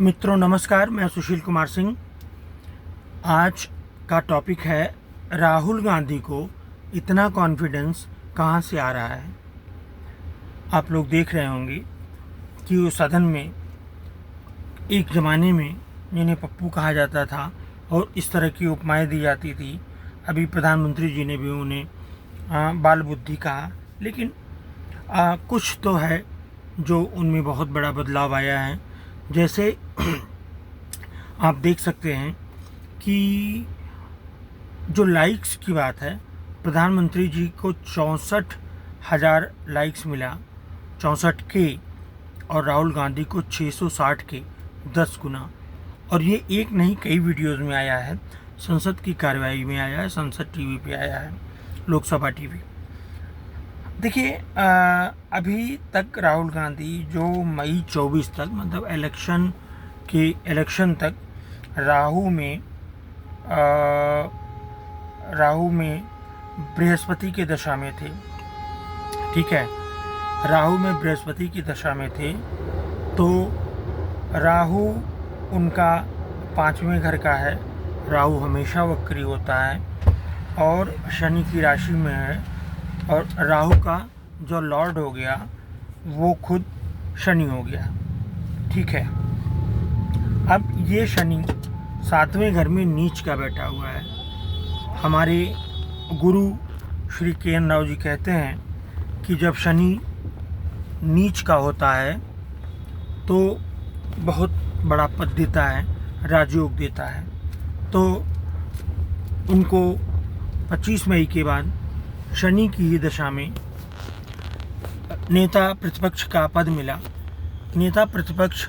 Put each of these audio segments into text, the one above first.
मित्रों नमस्कार, मैं सुशील कुमार सिंह। आज का टॉपिक है राहुल गांधी को इतना कॉन्फिडेंस कहाँ से आ रहा है। आप लोग देख रहे होंगे कि उस सदन में एक ज़माने में जिन्हें पप्पू कहा जाता था और इस तरह की उपमाएं दी जाती थी, अभी प्रधानमंत्री जी ने भी उन्हें बाल बुद्धि कहा, लेकिन कुछ तो है जो उनमें बहुत बड़ा बदलाव आया है। जैसे आप देख सकते हैं कि जो लाइक्स की बात है, प्रधानमंत्री जी को 64,000 लाइक्स मिला, 64 के, और राहुल गांधी को 660 के, 10 गुना। और ये एक नहीं, कई वीडियोस में आया है, संसद की कार्यवाही में आया है, संसद टीवी पे आया है, लोकसभा टीवी। देखिए, अभी तक राहुल गांधी जो मई 24 तक, मतलब इलेक्शन तक राहु में बृहस्पति की दशा में थे। ठीक है, राहु में बृहस्पति की दशा में थे, तो राहु उनका 5वें घर का है। राहु हमेशा वक्री होता है और शनि की राशि में है, और राहु का जो लॉर्ड हो गया वो खुद शनि हो गया। ठीक है, अब ये शनि 7वें घर में नीच का बैठा हुआ है। हमारे गुरु श्री के.एन. राव जी कहते हैं कि जब शनि नीच का होता है तो बहुत बड़ा पद देता है, राजयोग देता है। तो उनको 25 मई के बाद शनि की ही दशा में नेता प्रतिपक्ष का पद मिला। नेता प्रतिपक्ष,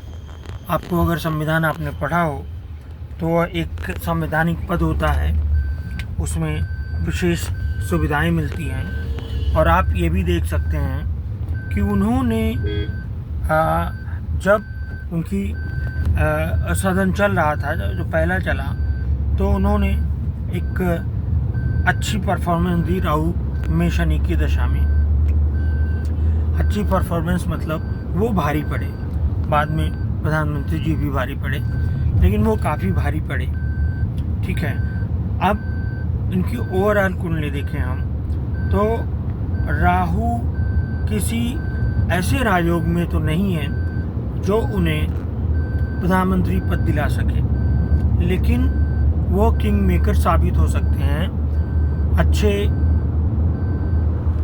आपको अगर संविधान आपने पढ़ा हो तो वह एक संवैधानिक पद होता है, उसमें विशेष सुविधाएं मिलती हैं। और आप ये भी देख सकते हैं कि उन्होंने जब उनकी सदन चल रहा था, जो पहला चला, तो उन्होंने एक अच्छी परफॉर्मेंस दी राहु में शनि की दशा में। अच्छी परफॉर्मेंस मतलब वो भारी पड़े, बाद में प्रधानमंत्री जी भी भारी पड़े, लेकिन वो काफ़ी भारी पड़े। ठीक है, अब इनकी ओवरऑल कुंडली देखें हम, तो राहु किसी ऐसे राजयोग में तो नहीं है जो उन्हें प्रधानमंत्री पद दिला सके, लेकिन वो किंग मेकर साबित हो सकते हैं। अच्छे,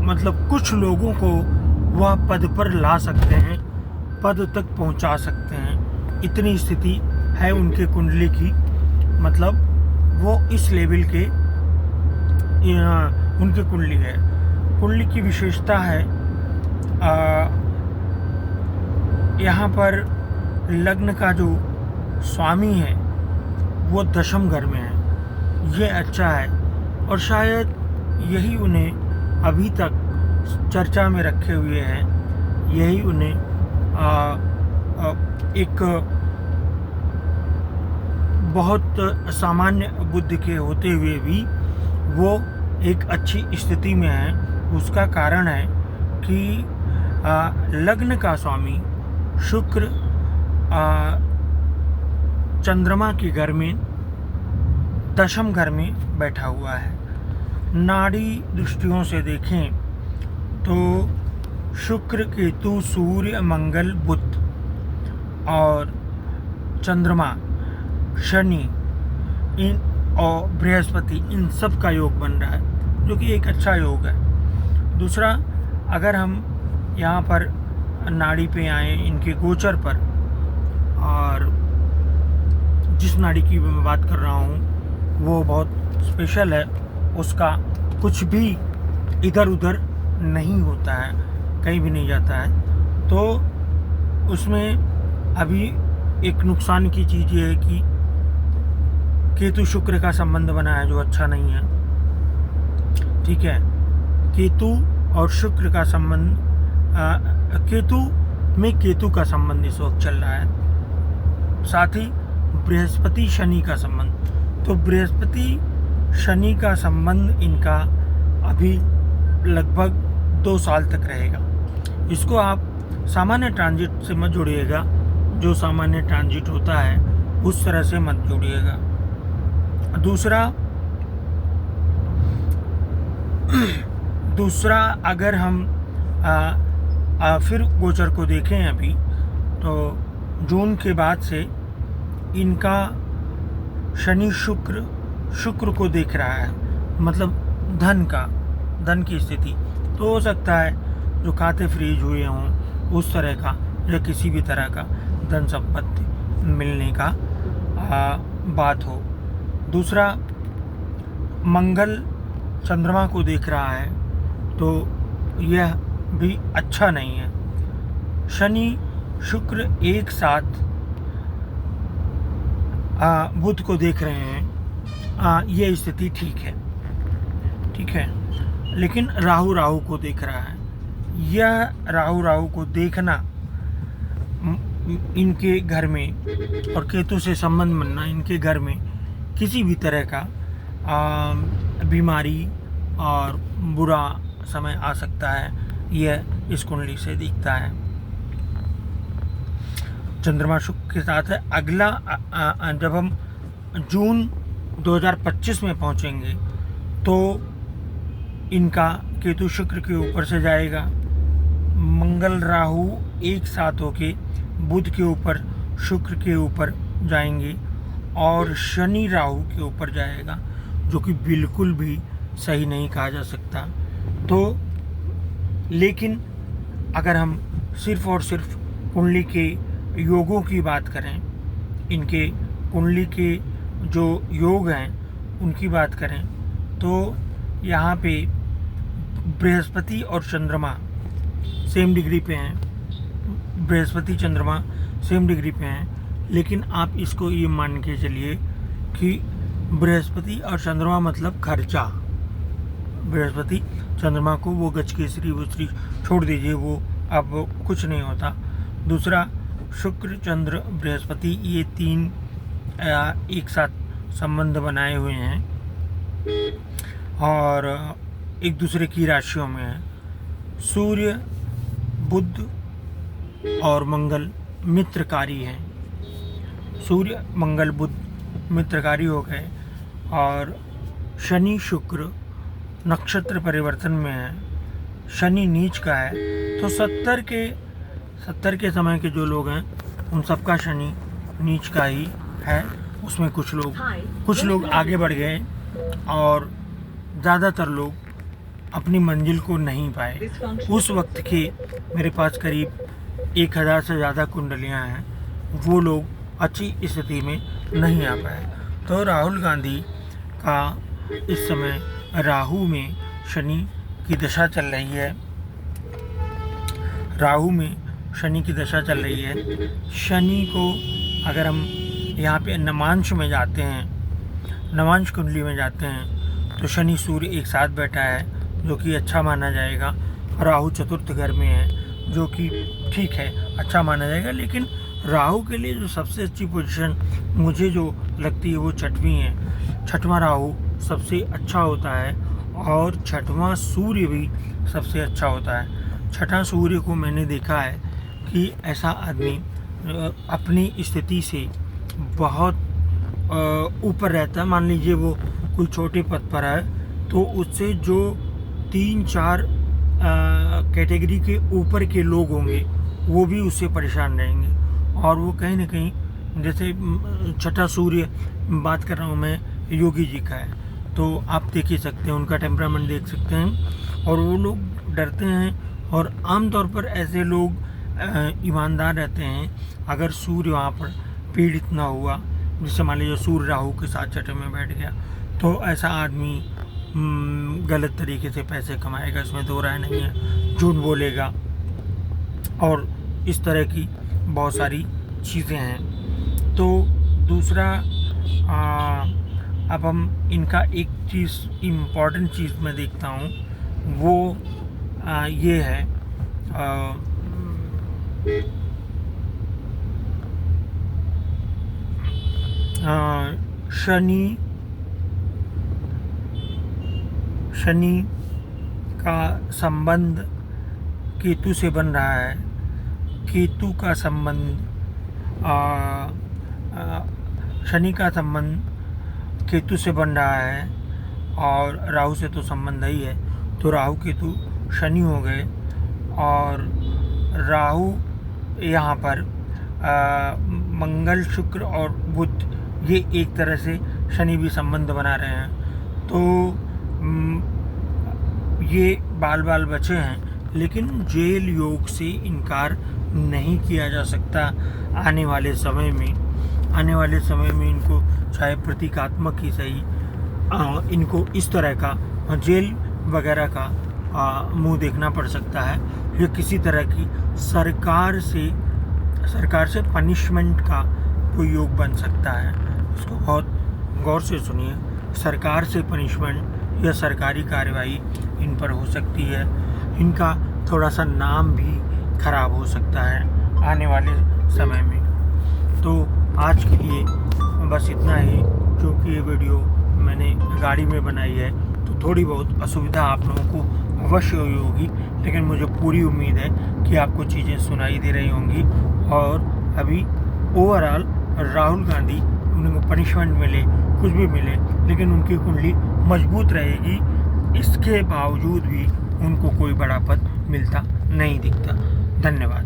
मतलब कुछ लोगों को वह पद पर ला सकते हैं, पद तक पहुंचा सकते हैं, इतनी स्थिति है उनके कुंडली की। मतलब वो इस लेवल के उनकी कुंडली है। कुंडली की विशेषता है, यहाँ पर लग्न का जो स्वामी है वो 10वें घर में है, ये अच्छा है। और शायद यही उन्हें अभी तक चर्चा में रखे हुए हैं, यही उन्हें एक बहुत सामान्य बुद्धि के होते हुए भी वो एक अच्छी स्थिति में है। उसका कारण है कि लग्न का स्वामी शुक्र चंद्रमा के घर में 10वें घर में बैठा हुआ है। नाड़ी दृष्टियों से देखें तो शुक्र, केतु, सूर्य, मंगल, बुध और चंद्रमा, शनि, इन और बृहस्पति, इन सब का योग बन रहा है, जो कि एक अच्छा योग है। दूसरा, अगर हम यहाँ पर नाड़ी पे आए, इनके गोचर पर, और जिस नाड़ी की मैं बात कर रहा हूँ वो बहुत स्पेशल है, उसका कुछ भी इधर उधर नहीं होता है, कहीं भी नहीं जाता है। तो उसमें अभी एक नुकसान की चीज़ ये है कि केतु शुक्र का संबंध बना है, जो अच्छा नहीं है। ठीक है, केतु और शुक्र का संबंध, केतु का संबंध इस वक्त चल रहा है। साथ ही बृहस्पति शनि का संबंध, तो बृहस्पति शनि का संबंध इनका अभी लगभग 2 साल तक रहेगा। इसको आप सामान्य ट्रांजिट से मत जोड़िएगा, जो सामान्य ट्रांजिट होता है उस तरह से मत जोड़िएगा। दूसरा अगर हम फिर गोचर को देखें अभी, तो जून के बाद से इनका शनि शुक्र को देख रहा है, मतलब धन की स्थिति। तो हो सकता है जो खाते फ्रीज हुए हों उस तरह का या किसी भी तरह का धन संपत्ति मिलने का बात हो। दूसरा, मंगल चंद्रमा को देख रहा है, तो यह भी अच्छा नहीं है। शनि शुक्र एक साथ बुध को देख रहे हैं, ये स्थिति ठीक है। लेकिन राहु को देख रहा है। यह राहु को देखना इनके घर में, और केतु से संबंध बनना इनके घर में किसी भी तरह का बीमारी और बुरा समय आ सकता है, यह इस कुंडली से दिखता है। चंद्रमा शुक्र के साथ है। अगला जब हम जून 2025 में पहुंचेंगे तो इनका केतु शुक्र के ऊपर से जाएगा, मंगल राहु एक साथ होके बुध के ऊपर शुक्र के ऊपर जाएंगे और शनि राहु के ऊपर जाएगा, जो कि बिल्कुल भी सही नहीं कहा जा सकता। तो लेकिन अगर हम सिर्फ और सिर्फ कुंडली के योगों की बात करें, इनके कुंडली के जो योग हैं उनकी बात करें, तो यहाँ पे बृहस्पति और चंद्रमा सेम डिग्री पे हैं। बृहस्पति चंद्रमा सेम डिग्री पे हैं, लेकिन आप इसको ये मान के चलिए कि बृहस्पति और चंद्रमा मतलब खर्चा। बृहस्पति चंद्रमा को वो गज केसरी वसरी छोड़ दीजिए, वो अब कुछ नहीं होता। दूसरा, शुक्र चंद्र बृहस्पति ये तीन एक साथ संबंध बनाए हुए हैं और एक दूसरे की राशियों में है। सूर्य बुध और मंगल मित्रकारी हैं। सूर्य मंगल बुध मित्रकारी हो गए और शनि शुक्र नक्षत्र परिवर्तन में है, शनि नीच का है। तो 70 के समय के जो लोग हैं उन सबका शनि नीच का ही है। उसमें कुछ लोग आगे बढ़ गए और ज़्यादातर लोग अपनी मंजिल को नहीं पाए। उस वक्त के मेरे पास करीब 1000 से ज़्यादा कुंडलियाँ हैं, वो लोग अच्छी स्थिति में नहीं आ पाए। तो राहुल गांधी का इस समय राहु में शनि की दशा चल रही है। राहु में शनि की दशा चल रही है। शनि को अगर हम यहाँ पे नवांश में जाते हैं, नवांश कुंडली में जाते हैं, तो शनि सूर्य एक साथ बैठा है, जो कि अच्छा माना जाएगा। राहु चतुर्थ घर में है, जो कि ठीक है, अच्छा माना जाएगा। लेकिन राहु के लिए जो सबसे अच्छी पोजीशन मुझे जो लगती है वो छठवीं है। छठवां राहु सबसे अच्छा होता है और छठवां सूर्य भी सबसे अच्छा होता है। छठा सूर्य को मैंने देखा है कि ऐसा आदमी अपनी स्थिति से बहुत ऊपर रहता है। मान लीजिए वो कोई छोटे पद पर है, तो उससे जो 3-4 कैटेगरी के ऊपर के लोग होंगे वो भी उससे परेशान रहेंगे। और वो कहीं ना कहीं, जैसे छठा सूर्य बात कर रहा हूँ मैं, योगी जी का है, तो आप देख ही सकते हैं, उनका टेम्परामेंट देख सकते हैं। और वो लोग डरते हैं और आमतौर पर ऐसे लोग ईमानदार रहते हैं। अगर सूर्य वहाँ पर पीड़ित ना हुआ, जैसे मान लीजिए सूर्य राहु के साथ छठे में बैठ गया, तो ऐसा आदमी गलत तरीके से पैसे कमाएगा, इसमें दो राय नहीं है। झूठ बोलेगा और इस तरह की बहुत सारी चीज़ें हैं। तो दूसरा, अब हम इनका एक चीज़, इम्पॉर्टेंट चीज़ मैं देखता हूँ, वो ये है शनि का संबंध केतु से बन रहा है। केतु का संबंध शनि का संबंध केतु से बन रहा है और राहु से तो संबंध ही है, तो राहु केतु शनि हो गए। और राहु यहाँ पर मंगल शुक्र और बुध, ये एक तरह से शनि भी संबंध बना रहे हैं। तो ये बाल बाल बचे हैं, लेकिन जेल योग से इनकार नहीं किया जा सकता। आने वाले समय में इनको चाहे प्रतीकात्मक ही सही, इनको इस तरह का जेल वगैरह का मुंह देखना पड़ सकता है। ये किसी तरह की सरकार से पनिशमेंट का कोई योग बन सकता है। इसको बहुत गौर से सुनिए। सरकार से पनिशमेंट या सरकारी कार्रवाई इन पर हो सकती है। इनका थोड़ा सा नाम भी खराब हो सकता है आने वाले समय में। तो आज के लिए बस इतना ही, क्योंकि ये वीडियो मैंने गाड़ी में बनाई है तो थोड़ी बहुत असुविधा आप लोगों को अवश्य हुई होगी, लेकिन मुझे पूरी उम्मीद है कि आपको चीज़ें सुनाई दे रही होंगी। और अभी ओवरऑल राहुल गांधी, उनको पनिशमेंट मिले कुछ भी मिले, लेकिन उनकी कुंडली मजबूत रहेगी। इसके बावजूद भी उनको कोई बड़ा पद मिलता नहीं दिखता। धन्यवाद।